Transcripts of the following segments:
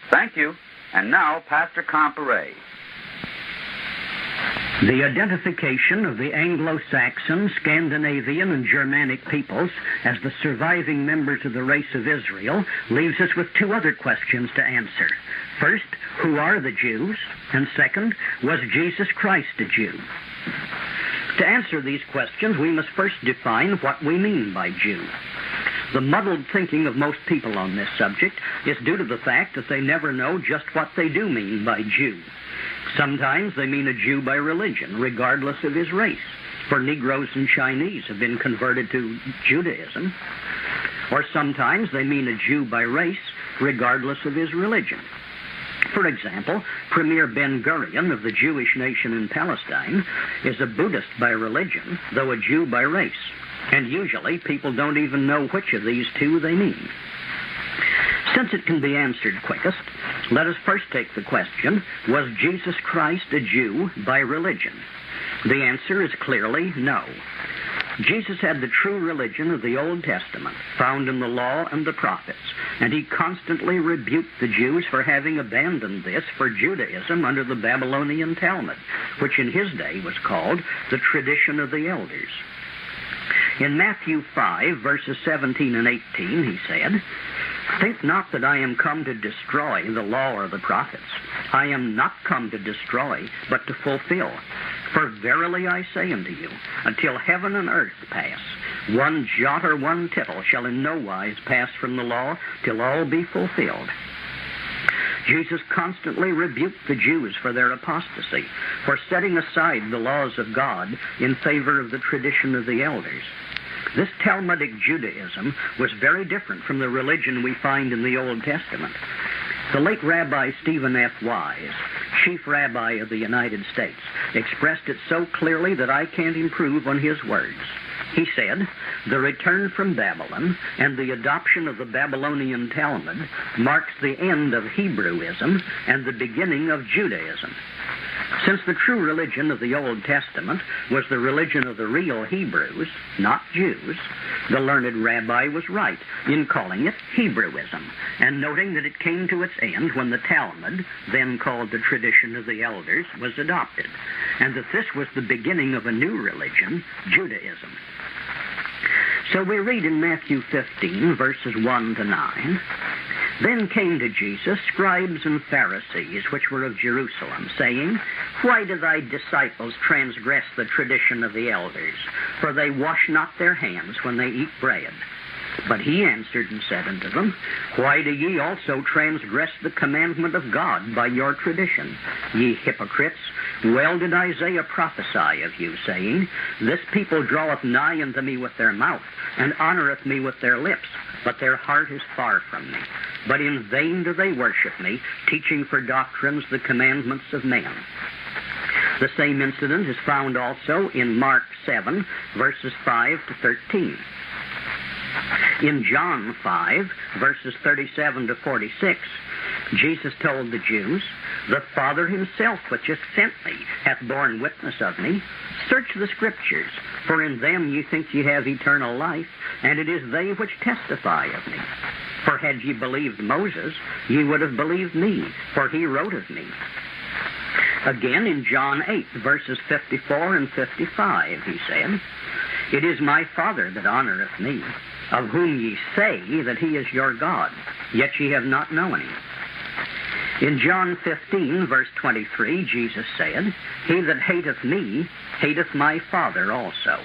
Thank you. And now, Pastor Comparet. The identification of the Anglo-Saxon, Scandinavian, and Germanic peoples as the surviving members of the race of Israel leaves us with two other questions to answer. First, who are the Jews? And second, was Jesus Christ a Jew? To answer these questions, we must first define what we mean by Jew. The muddled thinking of most people on this subject is due to the fact that they never know just what they do mean by Jew. Sometimes they mean a Jew by religion, regardless of his race, for Negroes and Chinese have been converted to Judaism. Or sometimes they mean a Jew by race, regardless of his religion. For example, Premier Ben-Gurion of the Jewish nation in Palestine is a Buddhist by religion, though a Jew by race. And usually people don't even know which of these two they mean. Since it can be answered quickest, let us first take the question, was Jesus Christ a Jew by religion? The answer is clearly no. Jesus had the true religion of the Old Testament, found in the Law and the Prophets, and he constantly rebuked the Jews for having abandoned this for Judaism under the Babylonian Talmud, which in his day was called the tradition of the elders. In Matthew 5, verses 17 and 18, he said, "Think not that I am come to destroy the law or the prophets. I am not come to destroy, but to fulfill. For verily I say unto you, until heaven and earth pass, one jot or one tittle shall in no wise pass from the law, till all be fulfilled." Jesus constantly rebuked the Jews for their apostasy, for setting aside the laws of God in favor of the tradition of the elders. This Talmudic Judaism was very different from the religion we find in the Old Testament. The late Rabbi Stephen F. Wise, Chief Rabbi of the United States, expressed it so clearly that I can't improve on his words. He said, "The return from Babylon and the adoption of the Babylonian Talmud marks the end of Hebrewism and the beginning of Judaism." Since the true religion of the Old Testament was the religion of the real Hebrews, not Jews, the learned rabbi was right in calling it Hebrewism, and noting that it came to its end when the Talmud, then called the tradition of the elders, was adopted, and that this was the beginning of a new religion, Judaism. So we read in Matthew 15, verses 1 to 9, "Then came to Jesus scribes and Pharisees, which were of Jerusalem, saying, Why do thy disciples transgress the tradition of the elders? For they wash not their hands when they eat bread. But he answered and said unto them, Why do ye also transgress the commandment of God by your tradition? Ye hypocrites, well did Isaiah prophesy of you, saying, This people draweth nigh unto me with their mouth, and honoreth me with their lips, but their heart is far from me. But in vain do they worship me, teaching for doctrines the commandments of men." The same incident is found also in Mark 7, verses 5 to 13. In John 5, verses 37 to 46, Jesus told the Jews, "The Father himself which hath sent me hath borne witness of me. Search the Scriptures, for in them ye think ye have eternal life, and it is they which testify of me. For had ye believed Moses, ye would have believed me, for he wrote of me." Again in John 8, verses 54 and 55, he said, "It is my Father that honoreth me, of whom ye say that he is your God, yet ye have not known him." In John 15, verse 23, Jesus said, "He that hateth me, hateth my Father also."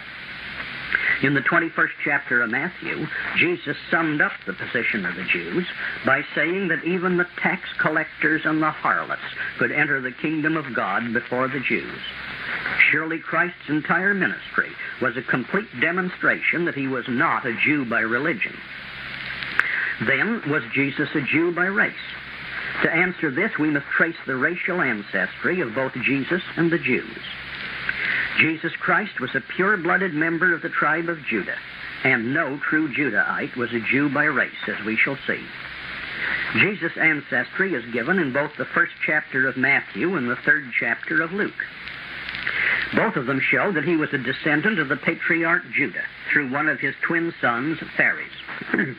In the 21st chapter of Matthew, Jesus summed up the position of the Jews by saying that even the tax collectors and the harlots could enter the kingdom of God before the Jews. Surely Christ's entire ministry was a complete demonstration that he was not a Jew by religion. Then, was Jesus a Jew by race? To answer this, we must trace the racial ancestry of both Jesus and the Jews. Jesus Christ was a pure-blooded member of the tribe of Judah, and no true Judahite was a Jew by race, as we shall see. Jesus' ancestry is given in both the first chapter of Matthew and the third chapter of Luke. Both of them show that he was a descendant of the patriarch Judah through one of his twin sons, Phares.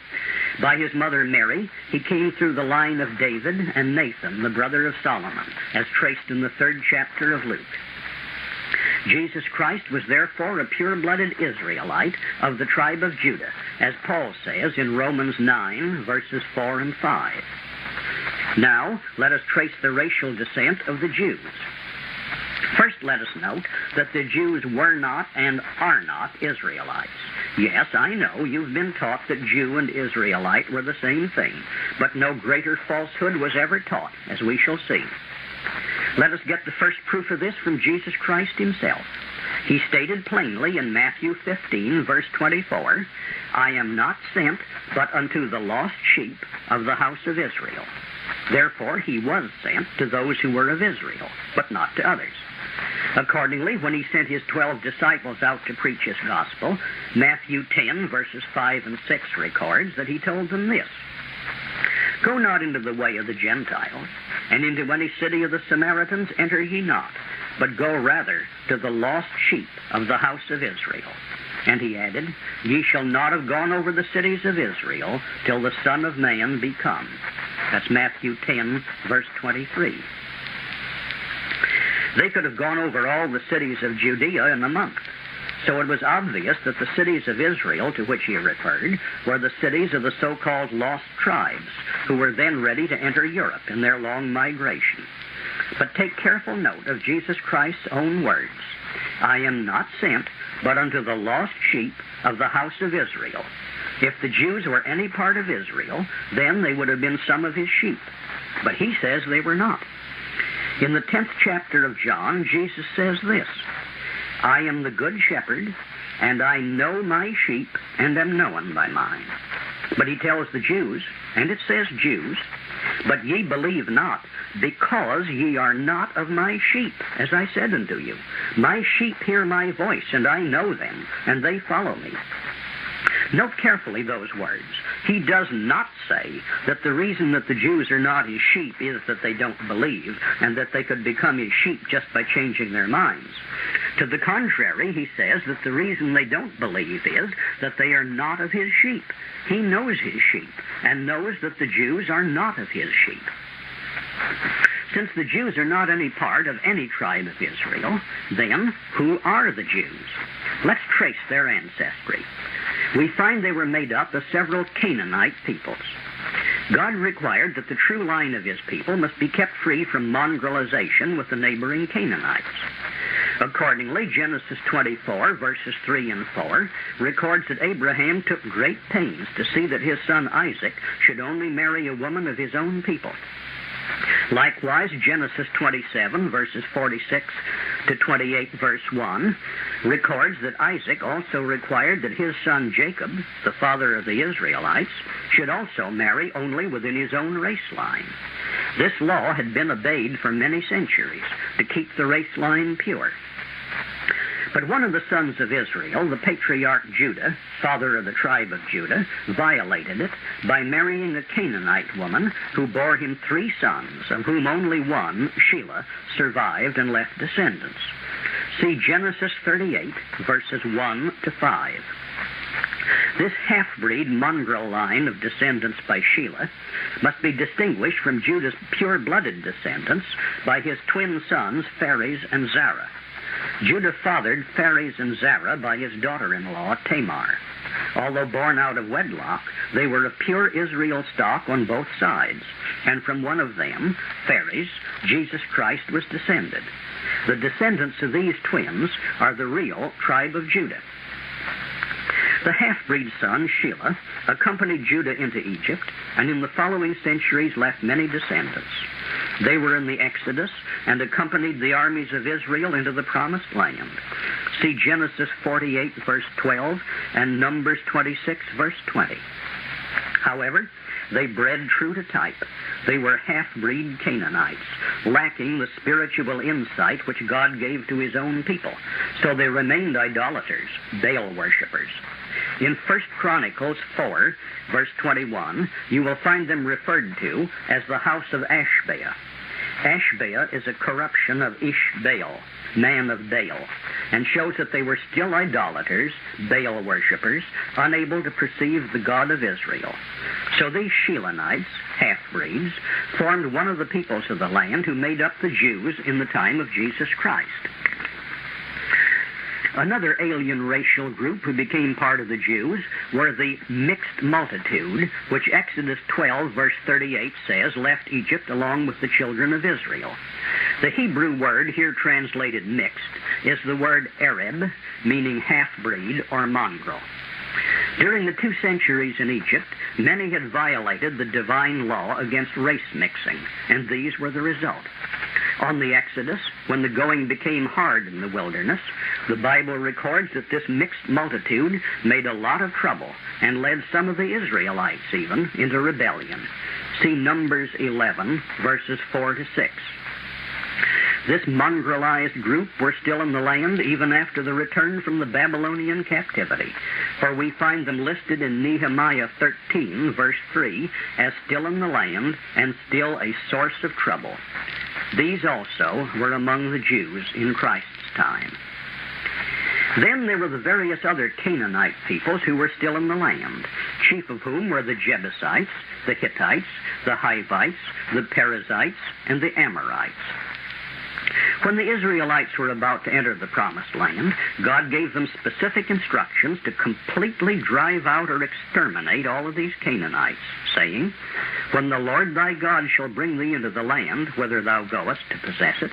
By his mother Mary, he came through the line of David and Nathan, the brother of Solomon, as traced in the 3rd chapter of Luke. Jesus Christ was therefore a pure-blooded Israelite of the tribe of Judah, as Paul says in Romans 9, verses 4 and 5. Now, let us trace the racial descent of the Jews. First, let us note that the Jews were not and are not Israelites. Yes, I know you've been taught that Jew and Israelite were the same thing, but no greater falsehood was ever taught, as we shall see. Let us get the first proof of this from Jesus Christ himself. He stated plainly in Matthew 15, verse 24, I am not sent but unto the lost sheep of the house of Israel. Therefore he was sent to those who were of Israel, but not to others. Accordingly, when he sent his 12 disciples out to preach his gospel, Matthew 10, verses 5 and 6 records that he told them this, Go not into the way of the Gentiles, and into any city of the Samaritans enter ye not, but go rather to the lost sheep of the house of Israel. And he added, Ye shall not have gone over the cities of Israel till the Son of Man be come. That's Matthew 10, verse 23. They could have gone over all the cities of Judea in a month. So it was obvious that the cities of Israel to which he referred were the cities of the so-called lost tribes, who were then ready to enter Europe in their long migration. But take careful note of Jesus Christ's own words. I am not sent but unto the lost sheep of the house of Israel. If the Jews were any part of Israel, then they would have been some of his sheep. But he says they were not. In the 10th chapter of John, Jesus says this, I am the good shepherd, and I know my sheep, and am known by mine. But he tells the Jews, and it says Jews, but ye believe not, because ye are not of my sheep, as I said unto you. My sheep hear my voice, and I know them, and they follow me. Note carefully those words. He does not say that the reason that the Jews are not his sheep is that they don't believe, and that they could become his sheep just by changing their minds. To the contrary, he says that the reason they don't believe is that they are not of his sheep. He knows his sheep, and knows that the Jews are not of his sheep. Since the Jews are not any part of any tribe of Israel, then who are the Jews? Let's trace their ancestry. We find they were made up of several Canaanite peoples. God required that the true line of his people must be kept free from mongrelization with the neighboring Canaanites. Accordingly, Genesis 24, verses 3 and 4, records that Abraham took great pains to see that his son Isaac should only marry a woman of his own people. Likewise, Genesis 27, verses 46 to 28, verse 1, records that Isaac also required that his son Jacob, the father of the Israelites, should also marry only within his own race line. This law had been obeyed for many centuries to keep the race line pure. But one of the sons of Israel, the patriarch Judah, father of the tribe of Judah, violated it by marrying a Canaanite woman who bore him 3 sons, of whom only one, Shelah, survived and left descendants. See Genesis 38, verses 1 to 5. This half-breed mongrel line of descendants by Shelah must be distinguished from Judah's pure-blooded descendants by his twin sons, Phares and Zerah. Judah fathered Phares and Zerah by his daughter-in-law, Tamar. Although born out of wedlock, they were of pure Israel stock on both sides, and from one of them, Phares, Jesus Christ was descended. The descendants of these twins are the real tribe of Judah. The half-breed son, Shelah, accompanied Judah into Egypt, and in the following centuries left many descendants. They were in the Exodus and accompanied the armies of Israel into the Promised Land. See Genesis 48, verse 12, and Numbers 26, verse 20. However, they bred true to type. They were half-breed Canaanites, lacking the spiritual insight which God gave to his own people. So they remained idolaters, Baal worshippers. In 1 Chronicles 4, verse 21, you will find them referred to as the house of Ashbea. Ashbea is a corruption of Ishbaal, man of Baal, and shows that they were still idolaters, Baal worshippers, unable to perceive the God of Israel. So these Shilonites, half-breeds, formed one of the peoples of the land who made up the Jews in the time of Jesus Christ. Another alien racial group who became part of the Jews were the mixed multitude, which Exodus 12, verse 38 says, left Egypt along with the children of Israel. The Hebrew word here translated mixed is the word Arab, meaning half-breed or mongrel. During the 2 centuries in Egypt, many had violated the divine law against race mixing, and these were the result. On the Exodus, when the going became hard in the wilderness, the Bible records that this mixed multitude made a lot of trouble and led some of the Israelites even into rebellion. See Numbers 11, verses 4 to 6. This mongrelized group were still in the land even after the return from the Babylonian captivity, for we find them listed in Nehemiah 13, verse 3, as still in the land and still a source of trouble. These also were among the Jews in Christ's time. Then there were the various other Canaanite peoples who were still in the land, chief of whom were the Jebusites, the Hittites, the Hivites, the Perizzites, and the Amorites. When the Israelites were about to enter the Promised Land, God gave them specific instructions to completely drive out or exterminate all of these Canaanites, saying, "When the Lord thy God shall bring thee into the land, whither thou goest to possess it,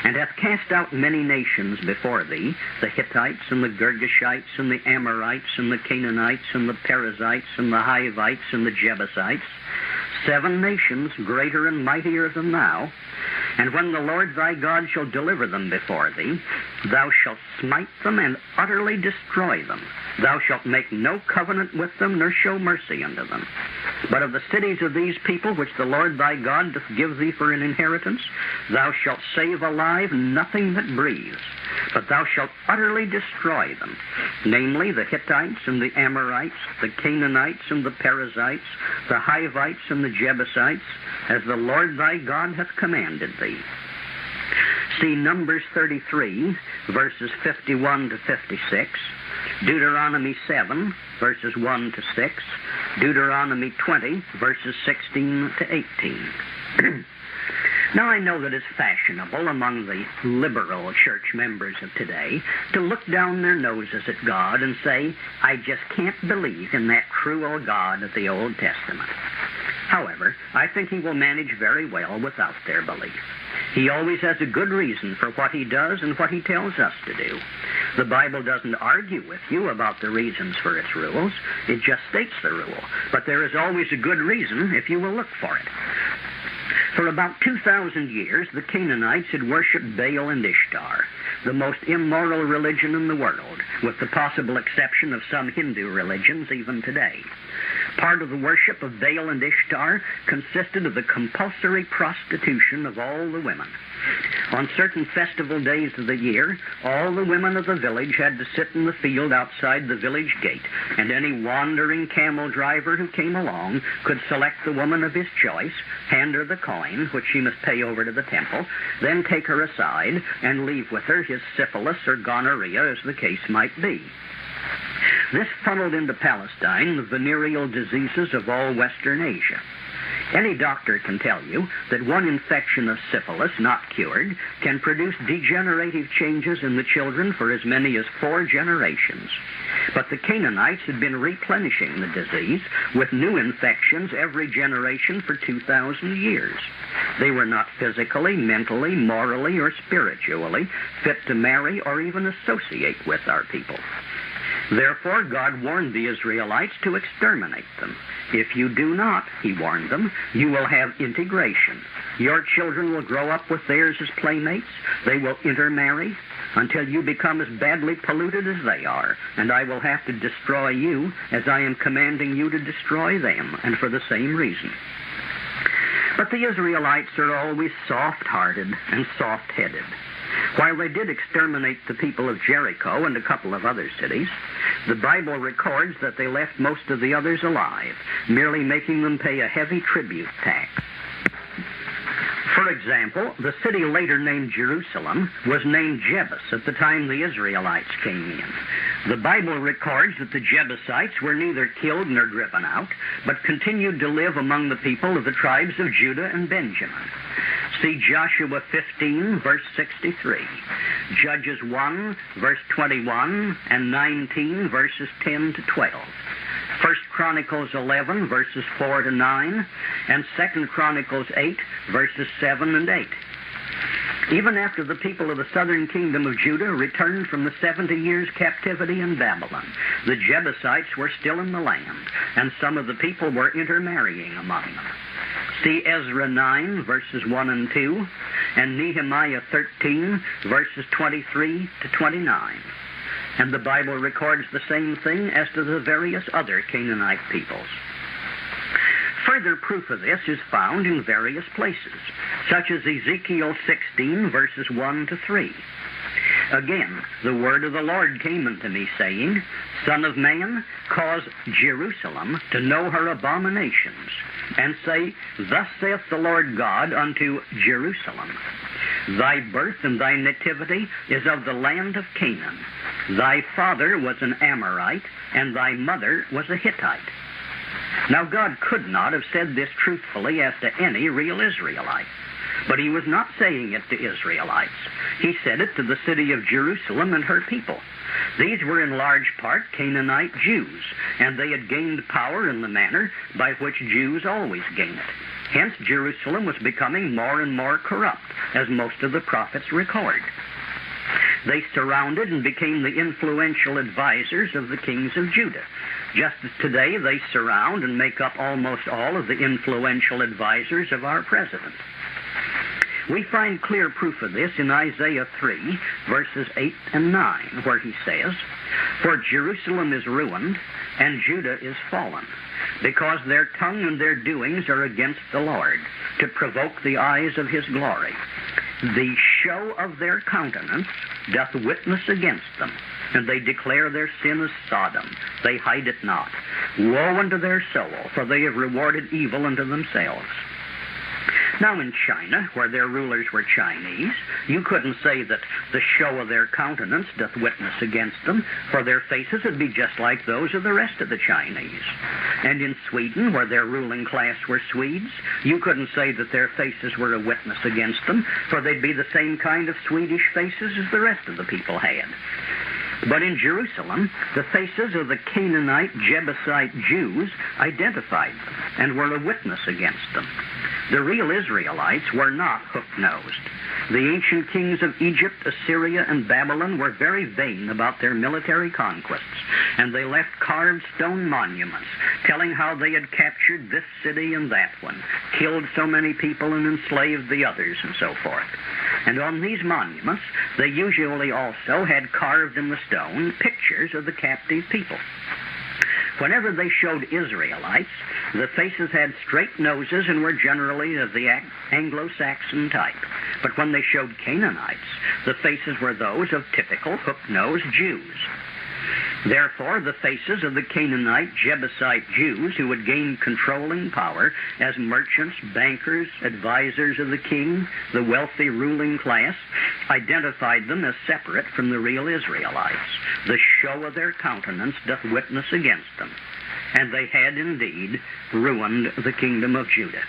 and hath cast out many nations before thee, the Hittites and the Girgashites and the Amorites and the Canaanites and the Perizzites and the Hivites and the Jebusites, 7 nations greater and mightier than thou, and when the Lord thy God shall deliver them before thee, thou shalt smite them and utterly destroy them. Thou shalt make no covenant with them, nor show mercy unto them. But of the cities of these people, which the Lord thy God doth give thee for an inheritance, thou shalt save alive nothing that breathes, but thou shalt utterly destroy them, namely the Hittites and the Amorites, the Canaanites and the Perizzites, the Hivites and the Jebusites, as the Lord thy God hath commanded thee." See Numbers 33, verses 51 to 56, Deuteronomy 7, verses 1 to 6, Deuteronomy 20, verses 16 to 18. Now, I know that it's fashionable among the liberal church members of today to look down their noses at God and say, "I just can't believe in that cruel God of the Old Testament." However, I think he will manage very well without their belief. He always has a good reason for what he does and what he tells us to do. The Bible doesn't argue with you about the reasons for its rules. It just states the rule. But there is always a good reason if you will look for it. For about 2,000 years, the Canaanites had worshipped Baal and Ishtar, the most immoral religion in the world, with the possible exception of some Hindu religions even today. Part of the worship of Baal and Ishtar consisted of the compulsory prostitution of all the women. On certain festival days of the year, all the women of the village had to sit in the field outside the village gate, and any wandering camel driver who came along could select the woman of his choice, hand her the coin, which she must pay over to the temple, then take her aside and leave with her his syphilis or gonorrhea, as the case might be. This funneled into Palestine the venereal diseases of all Western Asia. Any doctor can tell you that one infection of syphilis, not cured, can produce degenerative changes in the children for as many as 4 generations. But the Canaanites had been replenishing the disease with new infections every generation for 2,000 years. They were not physically, mentally, morally, or spiritually fit to marry or even associate with our people. Therefore, God warned the Israelites to exterminate them. If you do not, he warned them, you will have integration. Your children will grow up with theirs as playmates. They will intermarry until you become as badly polluted as they are, and I will have to destroy you as I am commanding you to destroy them, and for the same reason. But the Israelites are always soft-hearted and soft-headed. While they did exterminate the people of Jericho and a couple of other cities, the Bible records that they left most of the others alive, merely making them pay a heavy tribute tax. For example, the city later named Jerusalem was named Jebus at the time the Israelites came in. The Bible records that the Jebusites were neither killed nor driven out, but continued to live among the people of the tribes of Judah and Benjamin. See Joshua 15, verse 63, Judges 1, verse 21, and 19, verses 10 to 12. 1 Chronicles 11, verses 4 to 9, and 2 Chronicles 8, verses 7 and 8. Even after the people of the southern kingdom of Judah returned from the 70 years' captivity in Babylon, the Jebusites were still in the land, and some of the people were intermarrying among them. See Ezra 9, verses 1 and 2, and Nehemiah 13, verses 23 to 29. And the Bible records the same thing as to the various other Canaanite peoples. Further proof of this is found in various places, such as Ezekiel 16, verses 1 to 3. Again, the word of the Lord came unto me, saying, Son of man, cause Jerusalem to know her abominations, and say, Thus saith the Lord God unto Jerusalem, Thy birth and thy nativity is of the land of Canaan. Thy father was an Amorite, and thy mother was a Hittite. Now God could not have said this truthfully as to any real Israelite. But he was not saying it to Israelites. He said it to the city of Jerusalem and her people. These were in large part Canaanite Jews, and they had gained power in the manner by which Jews always gain it. Hence, Jerusalem was becoming more and more corrupt, as most of the prophets record. They surrounded and became the influential advisors of the kings of Judah. Just as today they surround and make up almost all of the influential advisors of our president. We find clear proof of this in Isaiah 3, verses 8 and 9, where he says, For Jerusalem is ruined, and Judah is fallen, because their tongue and their doings are against the Lord, to provoke the eyes of his glory. The show of their countenance doth witness against them, and they declare their sin as Sodom. They hide it not. Woe unto their soul, for they have rewarded evil unto themselves. Now in China, where their rulers were Chinese, you couldn't say that the show of their countenance doth witness against them, for their faces would be just like those of the rest of the Chinese. And in Sweden, where their ruling class were Swedes, you couldn't say that their faces were a witness against them, for they'd be the same kind of Swedish faces as the rest of the people had. But in Jerusalem, the faces of the Canaanite, Jebusite Jews identified them and were a witness against them. The real Israelites were not hook-nosed. The ancient kings of Egypt, Assyria, and Babylon were very vain about their military conquests, and they left carved stone monuments telling how they had captured this city and that one, killed so many people and enslaved the others, and so forth. And on these monuments, they usually also had carved in the stone pictures of the captive people. Whenever they showed Israelites, the faces had straight noses and were generally of the Anglo-Saxon type. But when they showed Canaanites, the faces were those of typical hook-nosed Jews. Therefore, the faces of the Canaanite, Jebusite Jews who had gained controlling power as merchants, bankers, advisors of the king, the wealthy ruling class, identified them as separate from the real Israelites. The show of their countenance doth witness against them. And they had indeed ruined the kingdom of Judah.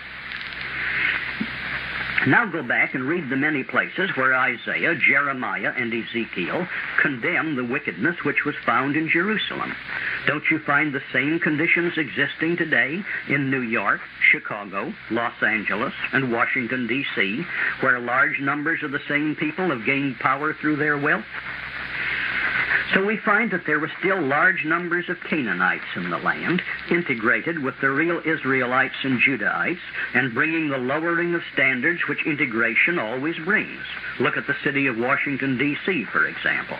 Now go back and read the many places where Isaiah, Jeremiah, and Ezekiel condemn the wickedness which was found in Jerusalem. Don't you find the same conditions existing today in New York, Chicago, Los Angeles, and Washington, D.C., where large numbers of the same people have gained power through their wealth? So we find that there were still large numbers of Canaanites in the land, integrated with the real Israelites and Judahites, and bringing the lowering of standards which integration always brings. Look at the city of Washington, D.C., for example.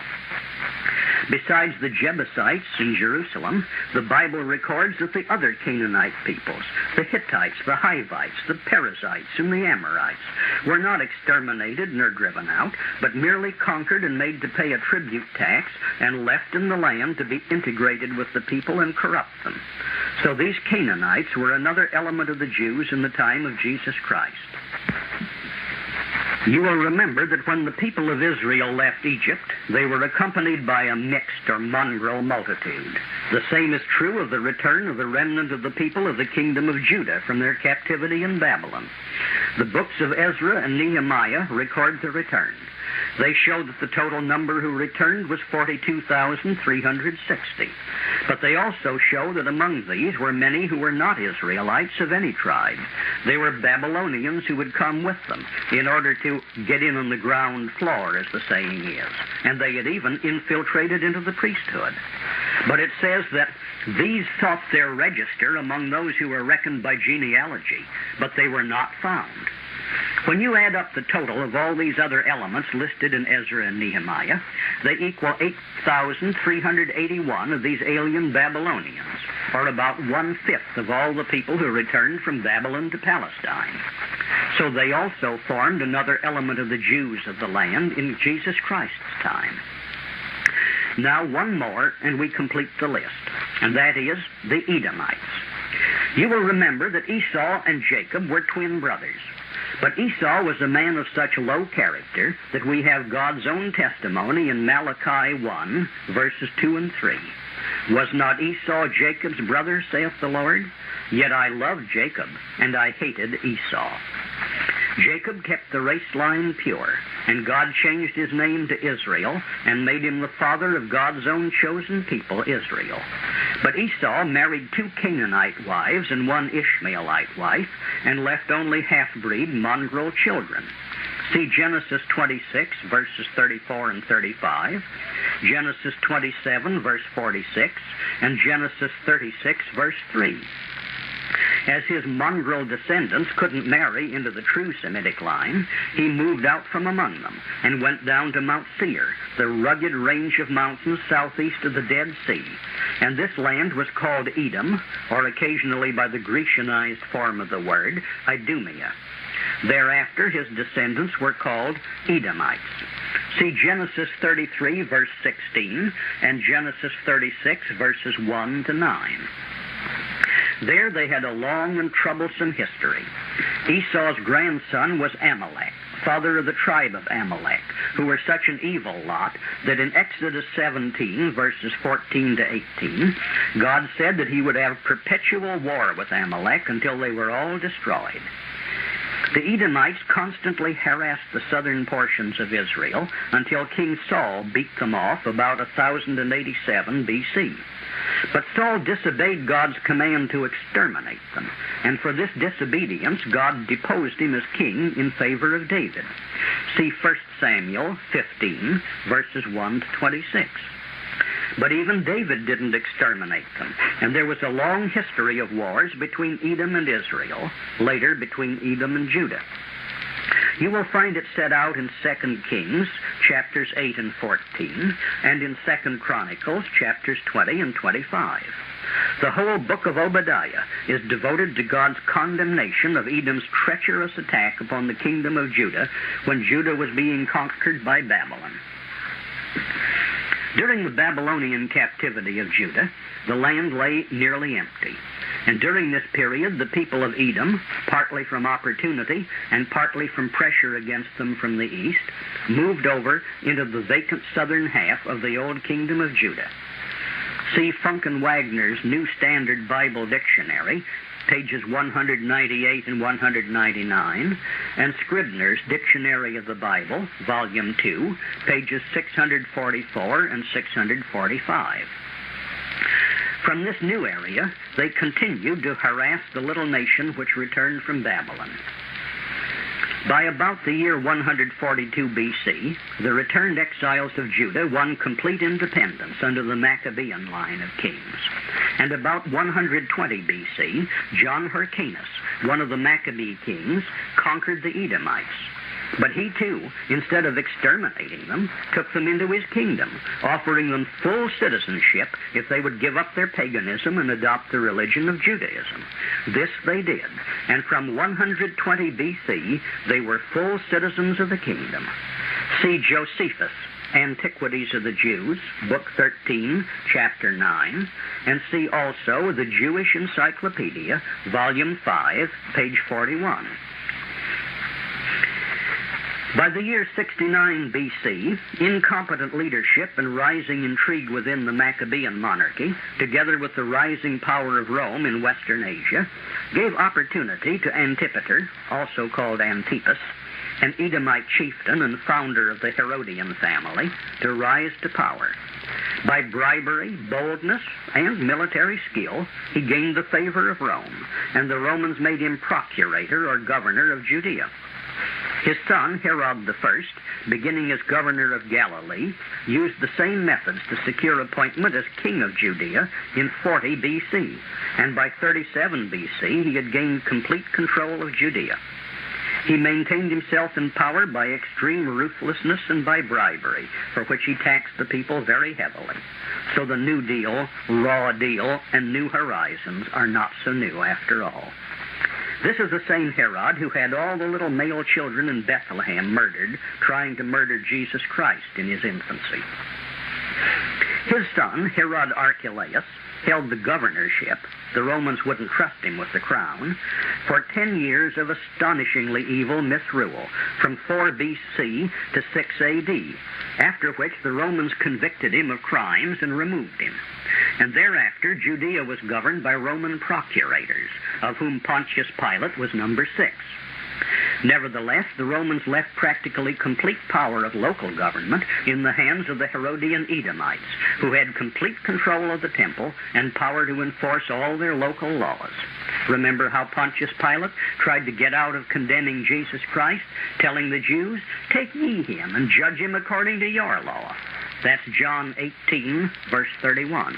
Besides the Jebusites in Jerusalem, the Bible records that the other Canaanite peoples, the Hittites, the Hivites, the Perizzites, and the Amorites, were not exterminated nor driven out, but merely conquered and made to pay a tribute tax and left in the land to be integrated with the people and corrupt them. So these Canaanites were another element of the Jews in the time of Jesus Christ. You will remember that when the people of Israel left Egypt, they were accompanied by a mixed or mongrel multitude. The same is true of the return of the remnant of the people of the kingdom of Judah from their captivity in Babylon. The books of Ezra and Nehemiah record the return. They show that the total number who returned was 42,360. But they also show that among these were many who were not Israelites of any tribe. They were Babylonians who had come with them in order to get in on the ground floor, as the saying is. And they had even infiltrated into the priesthood. But it says that these sought their register among those who were reckoned by genealogy, but they were not found. When you add up the total of all these other elements listed in Ezra and Nehemiah, they equal 8,381 of these alien Babylonians, or about 1/5 of all the people who returned from Babylon to Palestine. So they also formed another element of the Jews of the land in Jesus Christ's time. Now one more, and we complete the list, and that is the Edomites. You will remember that Esau and Jacob were twin brothers. But Esau was a man of such low character that we have God's own testimony in Malachi 1, verses 2 and 3. Was not Esau Jacob's brother, saith the Lord? Yet I loved Jacob, and I hated Esau. Jacob kept the race line pure, and God changed his name to Israel and made him the father of God's own chosen people, Israel. But Esau married 2 Canaanite wives and 1 Ishmaelite wife, and left only half-breed mongrel children. See Genesis 26, verses 34 and 35, Genesis 27, verse 46, and Genesis 36, verse 3. As his mongrel descendants couldn't marry into the true Semitic line, he moved out from among them and went down to Mount Seir, the rugged range of mountains southeast of the Dead Sea. And this land was called Edom, or occasionally by the Grecianized form of the word, Idumea. Thereafter his descendants were called Edomites. See Genesis 33, verse 16, and Genesis 36, verses 1 to 9. There they had a long and troublesome history. Esau's grandson was Amalek, father of the tribe of Amalek, who were such an evil lot that in Exodus 17, verses 14 to 18, God said that he would have perpetual war with Amalek until they were all destroyed. The Edomites constantly harassed the southern portions of Israel until King Saul beat them off about 1087 B.C. But Saul disobeyed God's command to exterminate them, and for this disobedience God deposed him as king in favor of David. See 1 Samuel 15, verses 1 to 26. But even David didn't exterminate them, and there was a long history of wars between Edom and Israel, later between Edom and Judah. You will find it set out in 2 Kings, chapters 8 and 14, and in 2 Chronicles, chapters 20 and 25. The whole book of Obadiah is devoted to God's condemnation of Edom's treacherous attack upon the kingdom of Judah when Judah was being conquered by Babylon. During the Babylonian captivity of Judah, the land lay nearly empty. And during this period, the people of Edom, partly from opportunity and partly from pressure against them from the east, moved over into the vacant southern half of the old kingdom of Judah. See Funk and Wagner's New Standard Bible Dictionary, pages 198 and 199, and Scribner's Dictionary of the Bible, volume 2, pages 644 and 645. From this new area, they continued to harass the little nation which returned from Babylon. By about the year 142 B.C., the returned exiles of Judah won complete independence under the Maccabean line of kings. And about 120 B.C., John Hyrcanus, one of the Maccabee kings, conquered the Edomites. But he, too, instead of exterminating them, took them into his kingdom, offering them full citizenship if they would give up their paganism and adopt the religion of Judaism. This they did, and from 120 B.C., they were full citizens of the kingdom. See Josephus, Antiquities of the Jews, Book 13, Chapter 9, and see also the Jewish Encyclopedia, Volume 5, page 41. By the year 69 B.C., incompetent leadership and rising intrigue within the Maccabean monarchy, together with the rising power of Rome in Western Asia, gave opportunity to Antipater, also called Antipas, an Edomite chieftain and founder of the Herodian family, to rise to power. By bribery, boldness, and military skill, he gained the favor of Rome, and the Romans made him procurator or governor of Judea. His son, Herod I, beginning as governor of Galilee, used the same methods to secure appointment as king of Judea in 40 B.C., and by 37 B.C. he had gained complete control of Judea. He maintained himself in power by extreme ruthlessness and by bribery, for which he taxed the people very heavily. So the New Deal, Raw Deal, and New Horizons are not so new after all. This is the same Herod who had all the little male children in Bethlehem murdered, trying to murder Jesus Christ in his infancy. His son, Herod Archelaus, held the governorship. The Romans wouldn't trust him with the crown, for 10 years of astonishingly evil misrule, from 4 B.C. to 6 A.D., after which the Romans convicted him of crimes and removed him. And thereafter Judea was governed by Roman procurators, of whom Pontius Pilate was number 6. Nevertheless, the Romans left practically complete power of local government in the hands of the Herodian Edomites, who had complete control of the temple and power to enforce all their local laws. Remember how Pontius Pilate tried to get out of condemning Jesus Christ, telling the Jews, "Take ye him and judge him according to your law." That's John 18, verse 31.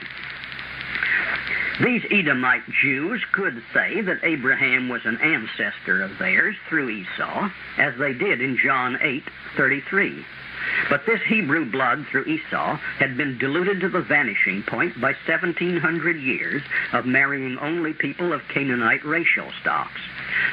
These Edomite Jews could say that Abraham was an ancestor of theirs through Esau, as they did in John 8:33. But this Hebrew blood through Esau had been diluted to the vanishing point by 1,700 years of marrying only people of Canaanite racial stocks.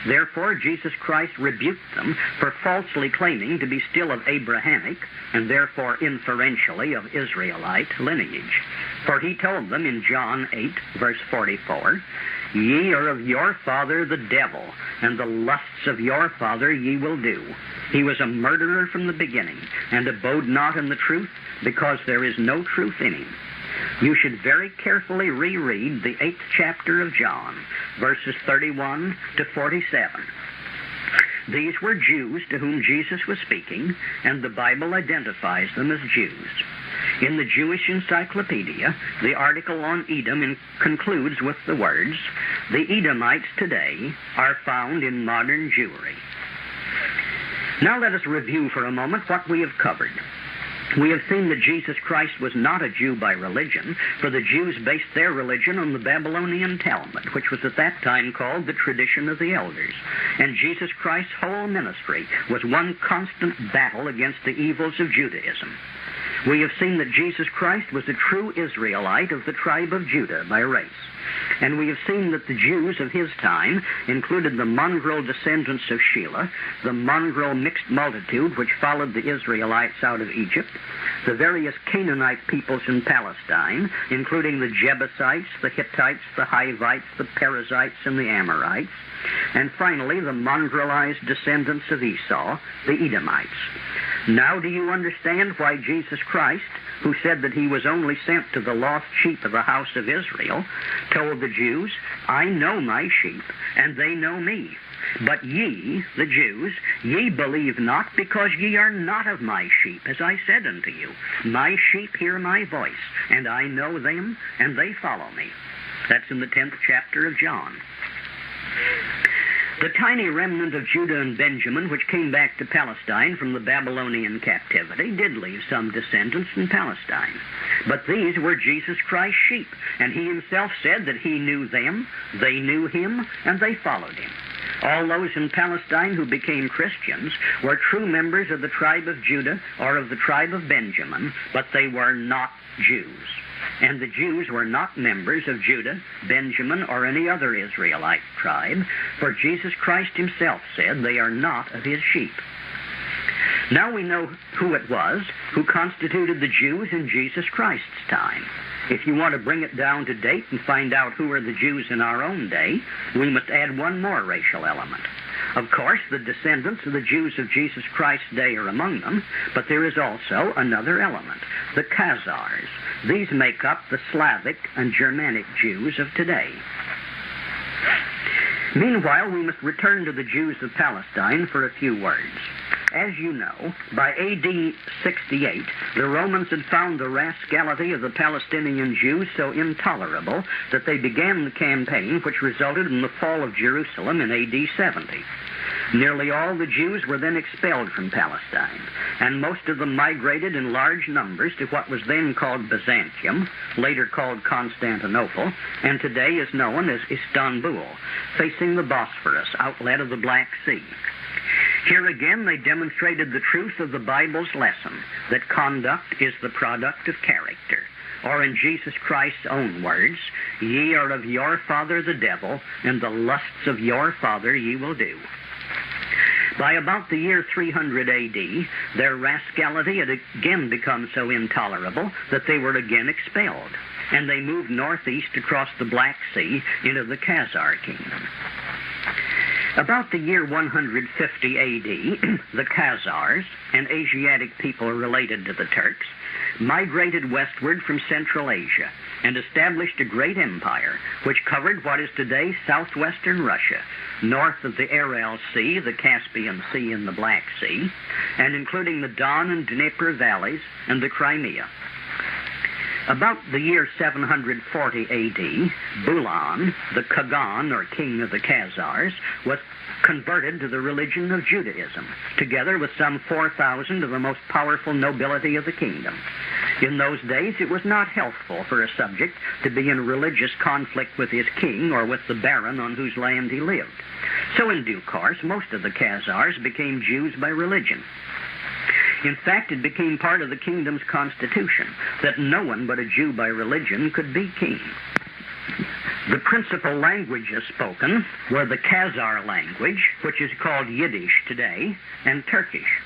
Therefore, Jesus Christ rebuked them for falsely claiming to be still of Abrahamic, and therefore inferentially of Israelite lineage. For he told them in John 8, verse 44, "Ye are of your father the devil, and the lusts of your father ye will do. He was a murderer from the beginning, and abode not in the truth, because there is no truth in him." You should very carefully reread the 8th chapter of John, verses 31 to 47. These were Jews to whom Jesus was speaking, and the Bible identifies them as Jews. In the Jewish Encyclopedia, the article on Edom concludes with the words, "The Edomites today are found in modern Jewry." Now let us review for a moment what we have covered. We have seen that Jesus Christ was not a Jew by religion, for the Jews based their religion on the Babylonian Talmud, which was at that time called the tradition of the elders. And Jesus Christ's whole ministry was one constant battle against the evils of Judaism. We have seen that Jesus Christ was a true Israelite of the tribe of Judah by race. And we have seen that the Jews of his time included the mongrel descendants of Shelah, the mongrel mixed multitude which followed the Israelites out of Egypt, the various Canaanite peoples in Palestine, including the Jebusites, the Hittites, the Hivites, the Perizzites, and the Amorites, and finally the mongrelized descendants of Esau, the Edomites. Now do you understand why Jesus Christ, who said that he was only sent to the lost sheep of the house of Israel, told the Jews, "I know my sheep, and they know me. But ye, the Jews, ye believe not, because ye are not of my sheep, as I said unto you. My sheep hear my voice, and I know them, and they follow me." That's in the 10th chapter of John. The tiny remnant of Judah and Benjamin, which came back to Palestine from the Babylonian captivity, did leave some descendants in Palestine. But these were Jesus Christ's sheep, and he himself said that he knew them, they knew him, and they followed him. All those in Palestine who became Christians were true members of the tribe of Judah or of the tribe of Benjamin, but they were not Jews. And the Jews were not members of Judah, Benjamin, or any other Israelite tribe, for Jesus Christ himself said they are not of his sheep. Now we know who it was who constituted the Jews in Jesus Christ's time. If you want to bring it down to date and find out who are the Jews in our own day, we must add one more racial element. Of course, the descendants of the Jews of Jesus Christ's day are among them, but there is also another element, the Khazars. These make up the Slavic and Germanic Jews of today. Meanwhile, we must return to the Jews of Palestine for a few words. As you know, by A.D. 68, the Romans had found the rascality of the Palestinian Jews so intolerable that they began the campaign which resulted in the fall of Jerusalem in A.D. 70. Nearly all the Jews were then expelled from Palestine, and most of them migrated in large numbers to what was then called Byzantium, later called Constantinople, and today is known as Istanbul, facing the Bosphorus, outlet of the Black Sea. Here again they demonstrated the truth of the Bible's lesson, that conduct is the product of character. Or in Jesus Christ's own words, "Ye are of your father the devil, and the lusts of your father ye will do." By about the year 300 A.D., their rascality had again become so intolerable that they were again expelled, and they moved northeast across the Black Sea into the Khazar kingdom. About the year 150 A.D., the Khazars, an Asiatic people related to the Turks, migrated westward from Central Asia and established a great empire which covered what is today southwestern Russia, north of the Aral Sea, the Caspian Sea, and the Black Sea, and including the Don and Dnieper valleys and the Crimea. About the year 740 A.D., Bulan, the Kagan, or king of the Khazars, was converted to the religion of Judaism, together with some 4,000 of the most powerful nobility of the kingdom. In those days, it was not healthful for a subject to be in religious conflict with his king or with the baron on whose land he lived. So in due course, most of the Khazars became Jews by religion. In fact, it became part of the kingdom's constitution that no one but a Jew by religion could be king. The principal languages spoken were the Khazar language, which is called Yiddish today, and Turkish.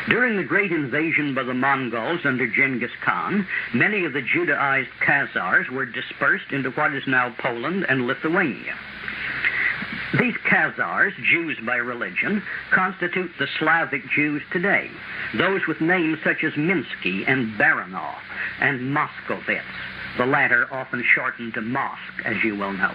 During the great invasion by the Mongols under Genghis Khan, many of the Judaized Khazars were dispersed into what is now Poland and Lithuania. These Khazars, Jews by religion, constitute the Slavic Jews today, those with names such as Minsky and Baranov and Moskovitz, the latter often shortened to Mosk, as you will note.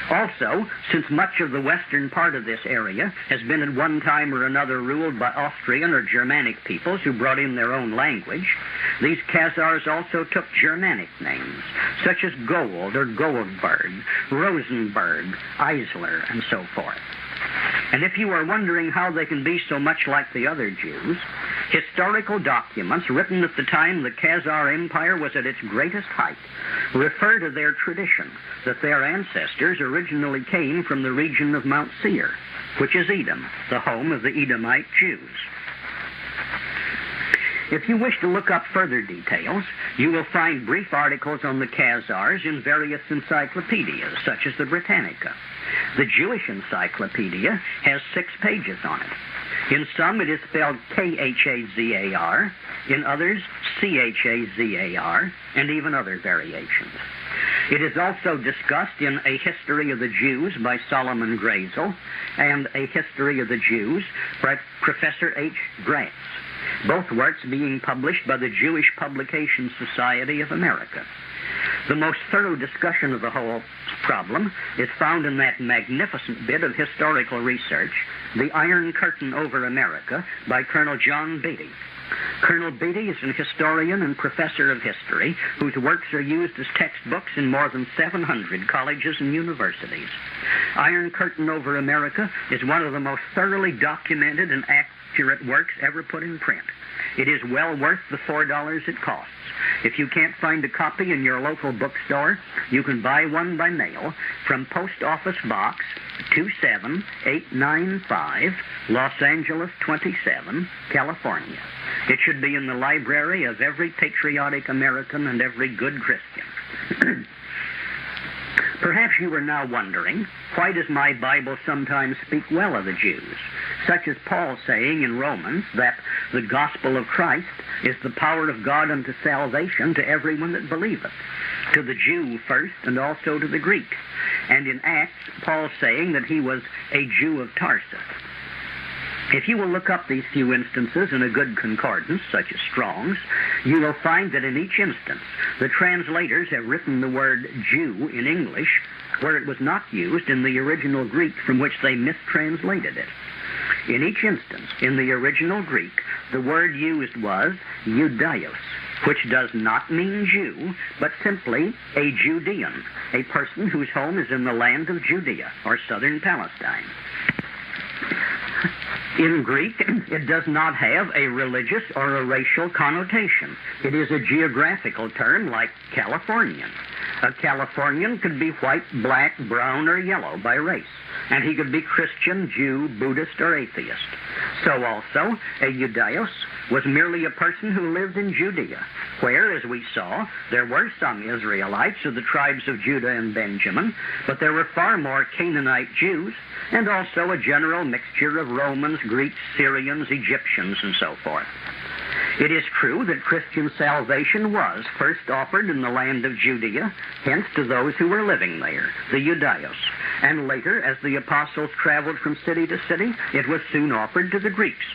Also, since much of the western part of this area has been at one time or another ruled by Austrian or Germanic peoples who brought in their own language, these Khazars also took Germanic names, such as Gold or Goldberg, Rosenberg, Eisler, and so forth. And if you are wondering how they can be so much like the other Jews, historical documents written at the time the Khazar Empire was at its greatest height refer to their tradition that their ancestors originally came from the region of Mount Seir, which is Edom, the home of the Edomite Jews. If you wish to look up further details, you will find brief articles on the Khazars in various encyclopedias, such as the Britannica. The Jewish Encyclopedia has 6 pages on it. In some, it is spelled Khazar, in others, Chazar, and even other variations. It is also discussed in A History of the Jews by Solomon Grazel and A History of the Jews by Professor H. Gratz, both works being published by the Jewish Publication Society of America. The most thorough discussion of the whole problem is found in that magnificent bit of historical research, The Iron Curtain Over America, by Colonel John Beatty. Colonel Beatty is an historian and professor of history whose works are used as textbooks in more than 700 colleges and universities. Iron Curtain Over America is one of the most thoroughly documented and accurate works ever put in print. It is well worth the $4 it costs. If you can't find a copy in your local bookstore, you can buy one by mail from Post Office Box 27895, Los Angeles 27, California. It should be in the library of every patriotic American and every good Christian. Perhaps you are now wondering, why does my Bible sometimes speak well of the Jews? such as Paul saying in Romans that the gospel of Christ is the power of God unto salvation to everyone that believeth, to the Jew first and also to the Greek. And in Acts, Paul saying that he was a Jew of Tarsus. If you will look up these few instances in a good concordance, such as Strong's, you will find that in each instance the translators have written the word Jew in English where it was not used in the original Greek from which they mistranslated it. In each instance, in the original Greek, the word used was Judaios, which does not mean Jew, but simply a Judean, a person whose home is in the land of Judea, or southern Palestine. In Greek, it does not have a religious or a racial connotation. It is a geographical term like Californian. A Californian could be white, black, brown, or yellow by race, and he could be Christian, Jew, Buddhist, or atheist. So also, a Judaios was merely a person who lived in Judea, where, as we saw, there were some Israelites of the tribes of Judah and Benjamin, but there were far more Canaanite Jews, and also a general mixture of Romans, Greeks, Syrians, Egyptians, and so forth. It is true that Christian salvation was first offered in the land of Judea, hence to those who were living there, the Judaios. And later, as the apostles traveled from city to city, it was soon offered to the Greeks.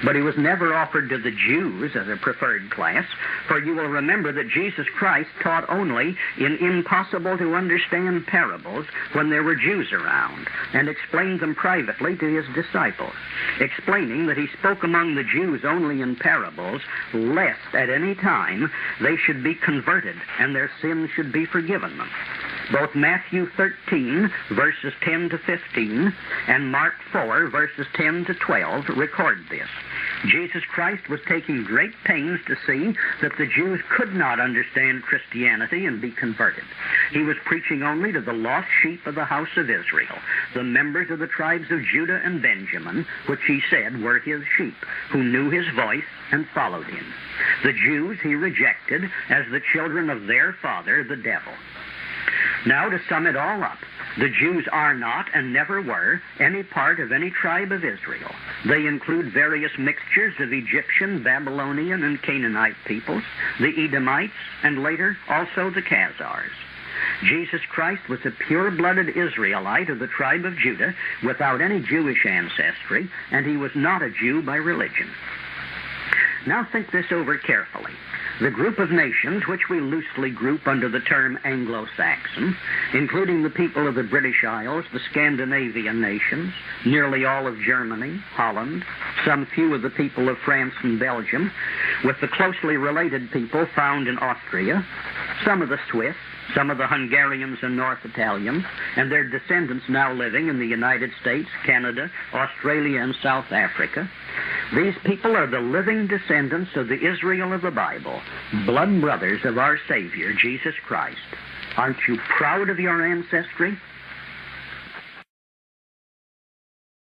But it was never offered to the Jews as a preferred class, for you will remember that Jesus Christ taught only in impossible-to-understand parables when there were Jews around, and explained them privately to his disciples, explaining that he spoke among the Jews only in parables, lest at any time they should be converted and their sins should be forgiven them. Both Matthew 13, verses 10 to 15, and Mark 4, verses 10 to 12, record this. Jesus Christ was taking great pains to see that the Jews could not understand Christianity and be converted. He was preaching only to the lost sheep of the house of Israel, the members of the tribes of Judah and Benjamin, which he said were his sheep, who knew his voice and followed him. The Jews he rejected as the children of their father, the devil. Now, to sum it all up, the Jews are not and never were any part of any tribe of Israel. They include various mixtures of Egyptian, Babylonian, and Canaanite peoples, the Edomites, and later also the Khazars. Jesus Christ was a pure-blooded Israelite of the tribe of Judah without any Jewish ancestry, and he was not a Jew by religion. Now think this over carefully. The group of nations which we loosely group under the term Anglo-Saxon, including the people of the British Isles, the Scandinavian nations, nearly all of Germany, Holland, some few of the people of France and Belgium, with the closely related people found in Austria, some of the Swiss, some of the Hungarians and North Italians, and their descendants now living in the United States, Canada, Australia, and South Africa. These people are the living descendants of the Israel of the Bible, blood brothers of our Savior, Jesus Christ. Aren't you proud of your ancestry?